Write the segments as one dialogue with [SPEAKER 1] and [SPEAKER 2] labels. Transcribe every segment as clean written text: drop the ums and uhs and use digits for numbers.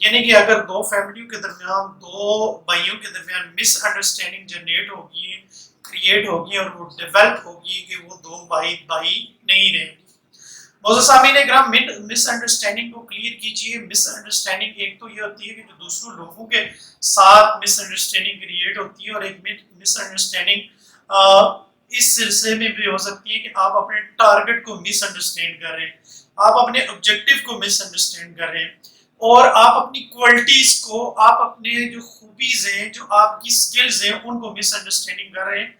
[SPEAKER 1] یعنی کہ اگر دو فیملیوں کے درمیان، دو بھائیوں کے درمیان مس انڈرسٹینڈنگ جنریٹ ہوگی، کریٹ ہوگی اور وہ ڈیولپ ہوگی کہ وہ دو بھائی نہیں رہیں گے۔ معزز سامعین اکرام، مس انڈرسٹینڈنگ کو کلیئر کیجئے۔ مس انڈرسٹینڈنگ ایک تو یہ ہوتی ہے کہ جو دوسروں لوگوں کے ساتھ مس انڈرسٹینڈنگ کریٹ ہوتی ہے، اور ایک مس انڈرسٹینڈنگ اس سلسلے میں بھی ہو سکتی ہے کہ آپ اپنے ٹارگٹ کو مس انڈرسٹینڈ کر رہے ہیں، آپ اپنے آبجیکٹیو کو مس انڈرسٹینڈ کر رہے ہیں، اور آپ اپنی کوالٹیز کو، آپ اپنے جو خوبیز ہیں، جو آپ کی سکلز ہیں، ان کو مس انڈرسٹینڈنگ کر رہے ہیں،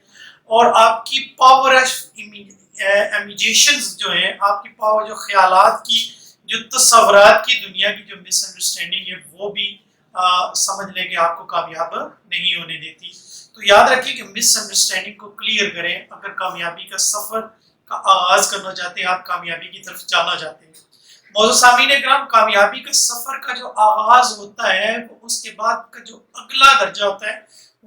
[SPEAKER 1] اور آپ کی پاور امیجیشنز جو ہیں، آپ کی پاور، جو خیالات کی، جو تصورات کی دنیا کی جو مس انڈرسٹینڈنگ ہے، وہ بھی سمجھ لیں کہ آپ کو کامیاب نہیں ہونے دیتی۔ تو یاد رکھیں کہ مس انڈرسٹینڈنگ کو کلیئر کریں اگر کامیابی کا سفر کا آغاز کرنا چاہتے ہیں، آپ کامیابی کی طرف جانا چاہتے ہیں۔ معزز سامعین اکرام، کامیابی کا سفر کا جو آغاز ہوتا ہے، وہ اس کے بعد کا جو اگلا درجہ ہوتا ہے،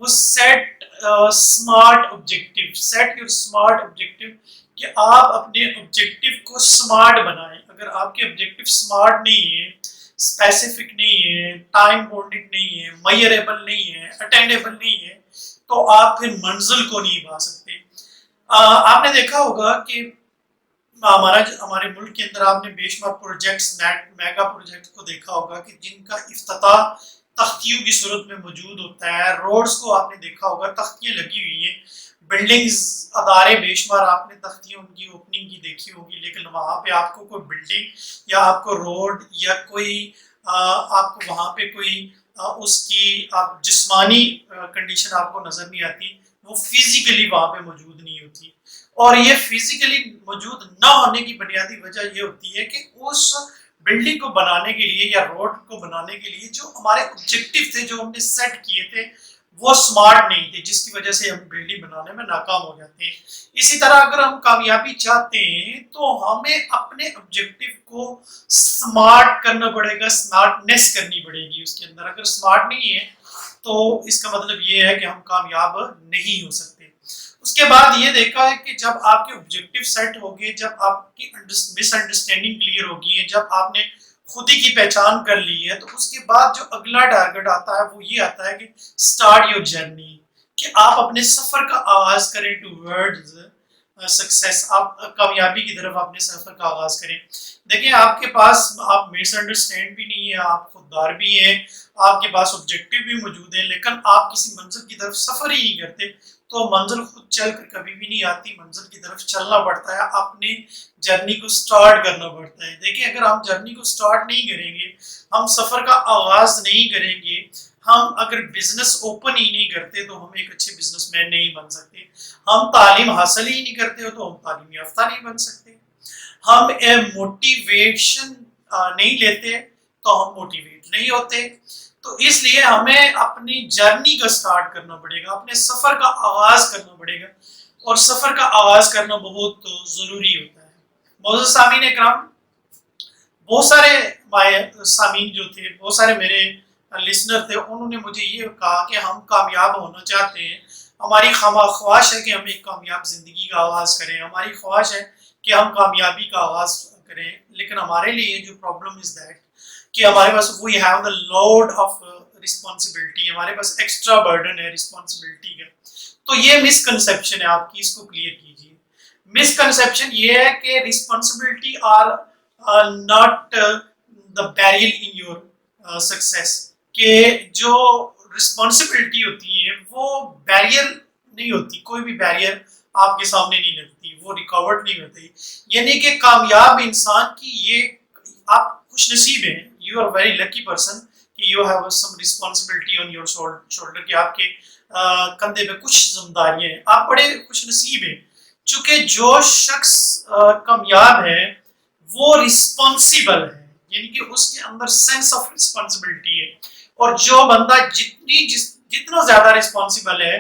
[SPEAKER 1] وہ set smart objective, set your smart objective, کہ آپ اپنے آبجیکٹیو کو سمارٹ بنائیں۔ اگر آپ کے آبجیکٹیو سمارٹ نہیں ہیں، اسپیسیفک نہیں ہے، ٹائم باؤنڈڈ نہیں ہے، میئریبل نہیں ہے، اٹینڈیبل نہیں ہے، تو آپ پھر منزل کو نہیں پا سکتے۔ آپ نے دیکھا ہوگا کہ ہمارے ملک کے اندر آپ نے بے شمار پروجیکٹس، میگا پروجیکٹ کو دیکھا ہوگا کہ جن کا افتتاح تختیوں کی صورت میں موجود ہوتا ہے۔ روڈز کو آپ نے دیکھا ہوگا، تختیاں لگی ہوئی ہیں، بلڈنگز، ادارے بے شمار آپ نے تختیوں کی اوپننگ کی دیکھی ہوگی، لیکن وہاں پہ آپ کو کوئی بلڈنگ یا آپ کو روڈ یا کوئی آپ کو وہاں پہ کوئی اس کی جسمانی کنڈیشن آپ کو نظر نہیں آتی، وہ فزیکلی وہاں پہ موجود نہیں ہوتی۔ اور یہ فزیکلی موجود نہ ہونے کی بنیادی وجہ یہ ہوتی ہے کہ اس بلڈنگ کو بنانے کے لیے یا روڈ کو بنانے کے لیے جو ہمارے آبجیکٹیو تھے، جو ہم نے سیٹ کیے تھے، وہ سمارٹ نہیں تھے، جس کی وجہ سے ہم بلڈنگ بنانے میں ناکام ہو جاتے ہیں۔ اسی طرح اگر ہم کامیابی چاہتے ہیں تو ہمیں اپنے آبجیکٹیو کو سمارٹ کرنا پڑے گا، سمارٹنیس کرنی پڑے گی اس کے اندر۔ اگر سمارٹ نہیں ہے تو اس کا مطلب یہ ہے کہ ہم کامیاب نہیں ہو سکتے۔ اس کے بعد یہ دیکھا ہے کہ جب آپ کے آبجیکٹیو سیٹ ہو گئے، جب آپ کی مس انڈرسٹینڈنگ کلیئر ہوگی ہے، جب آپ نے خود ہی کی پہچان کر لی ہے، تو اس کے بعد جو اگلا ٹارگٹ آتا ہے وہ یہ آتا ہے کہ اسٹارٹ یور جرنی، کہ آپ اپنے سفر کا آغاز کریں ٹوورڈز سکسیس، آپ کامیابی کی طرف اپنے سفر کا آغاز کریں۔ دیکھیں، آپ کے پاس، آپ مس انڈرسٹینڈ بھی نہیں ہیں، آپ خوددار بھی ہیں، آپ کے پاس آبجیکٹیو بھی موجود ہیں، لیکن آپ کسی منزل کی طرف سفر ہی نہیں کرتے، تو منزل خود چل کر کبھی بھی نہیں آتی، منزل کی طرف چلنا پڑتا ہے، اپنی جرنی کو سٹارٹ کرنا پڑتا ہے۔ دیکھیں، اگر ہم جرنی کو سٹارٹ نہیں کریں گے، ہم سفر کا آغاز نہیں کریں گے، ہم اگر بزنس اوپن ہی نہیں کرتے تو ہم ایک اچھے بزنس مین نہیں بن سکتے، ہم تعلیم حاصل ہی نہیں کرتے ہو تو ہم تعلیم یافتہ نہیں بن سکتے، ہم موٹیویشن نہیں لیتے تو ہم موٹیویٹ نہیں ہوتے۔ تو اس لیے ہمیں اپنی جرنی کا سٹارٹ کرنا پڑے گا، اپنے سفر کا آغاز کرنا پڑے گا، اور سفر کا آغاز کرنا بہت ضروری ہوتا ہے۔ معزز سامعین اکرام، بہت سارے سامعین جو تھے، بہت سارے میرے لسنر تھے، انہوں نے مجھے یہ کہا کہ ہم کامیاب ہونا چاہتے ہیں، ہماری خواہش ہے کہ ہم ایک کامیاب زندگی کا آغاز کریں، ہماری خواہش ہے کہ ہم کامیابی کا آغاز کریں، لیکن ہمارے لیے جو پرابلم از دیٹ کہ ہمارے پاس we have the load of responsibility, ہمارے پاس ایکسٹرا برڈن ہے رسپانسبلٹی کا۔ تو یہ مسکنسیپشن ہے آپ کی، اس کو کلیئر کیجیے۔ مسکنسیپشن یہ ہے کہ responsibility are not the barrier in your success, کہ جو رسپانسبلٹی ہوتی ہے وہ بیریئر نہیں ہوتی، کوئی بھی بیریئر آپ کے سامنے نہیں لگتی، وہ ریکاوٹ نہیں ہوتی۔ یعنی کہ کامیاب انسان کی یہ، آپ خوش نصیب ہیں، you are very lucky person کہ you have some responsibility on your shoulder, کہ آپ کے کندھے پہ کچھ ذمہ داریاں ہیں، آپ بڑے خوش نصیب ہیں، چونکہ جو شخص کامیاب ہے وہ رسپانسیبل ہے، یعنی کہ اس کے اندر سینس آف رسپانسبلٹی ہے، اور جو بندہ جتنا زیادہ رسپانسیبل ہے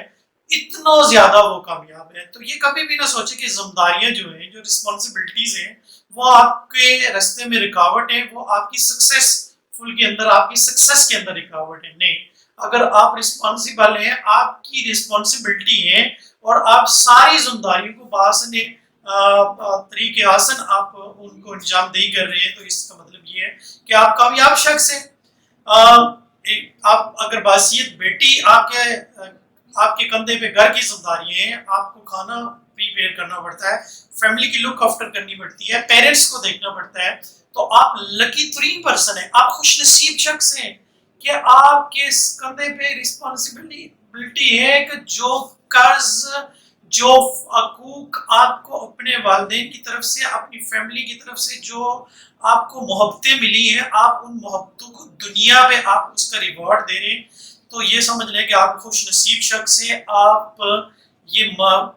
[SPEAKER 1] اتنا زیادہ وہ کامیاب ہے۔ تو یہ کبھی بھی نہ سوچے کہ ذمہ داریاں جو ہیں، جو رسپانسبلٹیز ہیں، وہ آپ کے راستے میں رکاوٹ ہے، وہ آپ کی سکسیسفل کے اندر، آپ کی سکسیس کے اندر رکاوٹ ہے، نہیں۔ اگر آپ رسپانسیبل ہیں، آپ کی رسپانسبلٹی ہے، اور آپ ساری ذمہ داریوں کو بآسن طریقے آسن آپ ان کو انجام دہی کر رہے ہیں، تو اس کا مطلب یہ ہے کہ آپ کامیاب شخص ہیں۔ آپ اگر باصیت بیٹی آپ کے کندھے پہ گھر کی ذمہ داری ہیں، آپ کو کھانا پریپیئر کرنا پڑتا ہے، فیملی کی لک آفٹر کرنی پڑتی ہے، پیرنٹس کو دیکھنا پڑتا ہے، تو آپ لکی ترین پرسن ہیں، آپ خوش نصیب شخص ہیں کہ آپ کے کندھے پہ رسپانسبلٹی ہے کہ جو قرض، جو حقوق آپ کو اپنے والدین کی طرف سے، اپنی فیملی کی طرف سے جو آپ کو محبتیں ملی ہیں، آپ ان محبتوں کو دنیا میں آپ اس کا ریوارڈ دے رہے ہیں، تو یہ سمجھ لیں کہ آپ خوش نصیب شخص ہیں۔ آپ یہ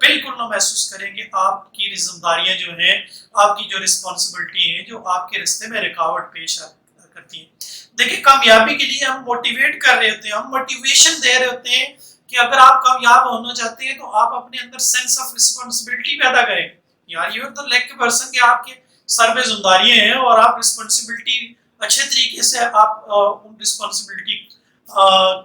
[SPEAKER 1] بالکل نہ محسوس کریں کہ آپ کی ذمہ داریاں جو ہیں، آپ کی جو رسپانسبلٹی ہیں، جو آپ کے رستے میں رکاوٹ پیش کرتی ہیں۔ دیکھیں، کامیابی کے لیے ہم موٹیویٹ کر رہے ہوتے ہیں، ہم موٹیویشن دے رہے ہوتے ہیں کہ اگر آپ کامیاب ہونا چاہتے ہیں تو آپ اپنے اندر سینس آف رسپانسبلٹی پیدا کریں۔ یار you are the lake person کہ آپ کے سر پہ ذمہ داریاں ہیں اور آپ رسپانسبلٹی اچھے طریقے سے آپ ان رسپانسبلٹی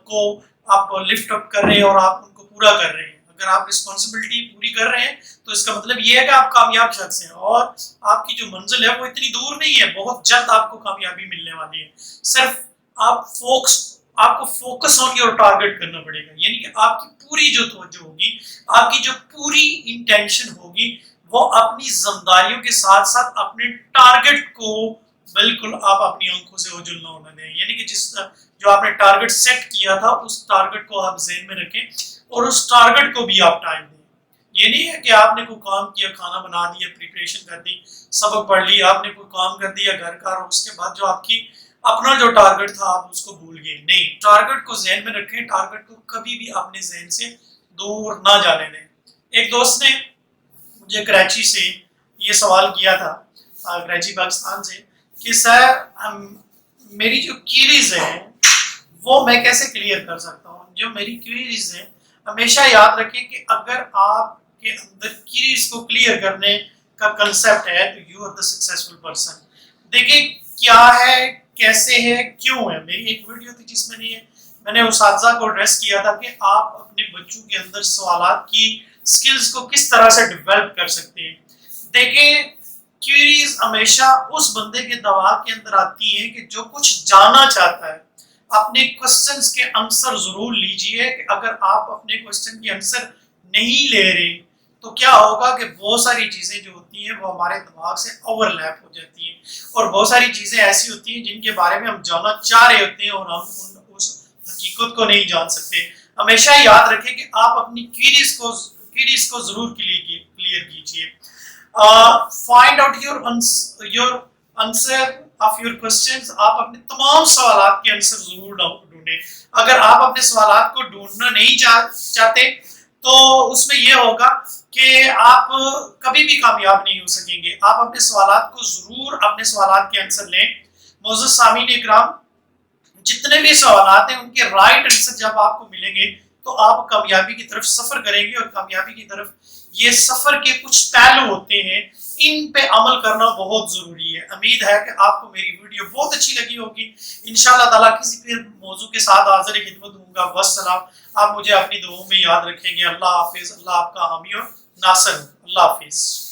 [SPEAKER 1] کو آپ لفٹ اپ کر رہے ہیں اور آپ ان کو پورا کر رہے ہیں۔ اگر آپ رسپانسبلٹی پوری کر رہے ہیں تو اس کا مطلب یہ ہے کہ آپ کامیاب شخص ہیں، اور آپ کی جو منزل ہے وہ اتنی دور نہیں ہے، بہت جلد آپ کو کامیابی ملنے والی ہے۔ صرف آپ کو فوکس آن یور ٹارگیٹ کرنا پڑے گا، یعنی کہ آپ کی پوری جو توجہ ہوگی، آپ کی جو پوری انٹینشن ہوگی، وہ اپنی ذمہ داریوں کے ساتھ ساتھ اپنے ٹارگیٹ کو بالکل آپ اپنی آنکھوں سے اوجھل نہ ہونے دیں، یعنی کہ جو آپ نے ٹارگیٹ سیٹ کیا تھا اس ٹارگیٹ کو آپ ذہن میں رکھیں اور اس ٹارگیٹ کو بھی آپ ٹائم دیں۔ یہ نہیں ہے کہ آپ نے کوئی کام کیا، کھانا بنا دیا، پریپریشن کر دی، سبق پڑھ لی، آپ نے کوئی کام کر دیا گھر کا، اور اس کے بعد جو آپ کی اپنا جو ٹارگیٹ تھا آپ اس کو بھول گئے۔ نہیں، ٹارگیٹ کو ذہن میں رکھیں، ٹارگیٹ کو کبھی بھی اپنے ذہن سے دور نہ جانے دیں۔ ایک دوست نے مجھے کراچی سے یہ سوال کیا تھا، کراچی پاکستان سے، کہ سر میری جو کیریز ہیں وہ میں کیسے کلیئر کر سکتا ہوں؟ جو میری کیریز ہیں، ہمیشہ یاد رکھیں کہ اگر آپ کے اندر کیریز کو کلیئر کرنے کا کنسپٹ ہے تو you are the successful person. دیکھیں کیا ہے، کیسے ہے، کیوں ہے۔ میری ایک ویڈیو تھی جس میں نے اساتذہ کو ایڈریس کیا تھا کہ آپ اپنے بچوں کے اندر سوالات کی سکلز کو کس طرح سے ڈیولپ کر سکتے ہیں۔ دیکھیں، کیوریز ہمیشہ اس بندے کے دماغ کے اندر آتی ہیں کہ جو کچھ جاننا چاہتا ہے۔ اپنے کوسچنز کے آنسر ضرور لیجئے کہ اگر آپ اپنے کوسچن کے آنسر نہیں لے رہے تو کیا ہوگا کہ بہت ساری چیزیں جو ہوتی ہیں وہ ہمارے دماغ سے اوور لیپ ہو جاتی ہیں، اور بہت ساری چیزیں ایسی ہوتی ہیں جن کے بارے میں ہم جاننا چاہ رہے ہوتے ہیں اور ہم اس حقیقت کو نہیں جان سکتے۔ ہمیشہ یاد رکھیں کہ آپ اپنی کیریز کو ضرور کلیئر کیجئے۔ Find out your answer of your questions. آپ اپنے تمام سوالات کے آنسر ضرور ڈھونڈیں۔ اگر آپ اپنے سوالات کو ڈھونڈنا نہیں چاہتے تو اس میں یہ ہوگا کہ آپ کبھی بھی کامیاب نہیں ہو سکیں گے۔ آپ اپنے سوالات کو ضرور، اپنے سوالات کے آنسر لیں۔ معزز سامعین اکرام، جتنے بھی سوالات ہیں ان کے رائٹ آنسر جب آپ کو ملیں گے تو آپ کامیابی کی طرف سفر کریں گے، اور کامیابی کی طرف یہ سفر کے کچھ پہلو ہوتے ہیں، ان پہ عمل کرنا بہت ضروری ہے۔ امید ہے کہ آپ کو میری ویڈیو بہت اچھی لگی ہوگی۔ انشاءاللہ تعالیٰ کسی پھر موضوع کے ساتھ حاضر خدمت ہوں گا۔ والسلام۔ آپ مجھے اپنی دعاؤں میں یاد رکھیں گے۔ اللہ حافظ۔ اللہ آپ کا حامی اور ناصر ہو۔ اللہ حافظ۔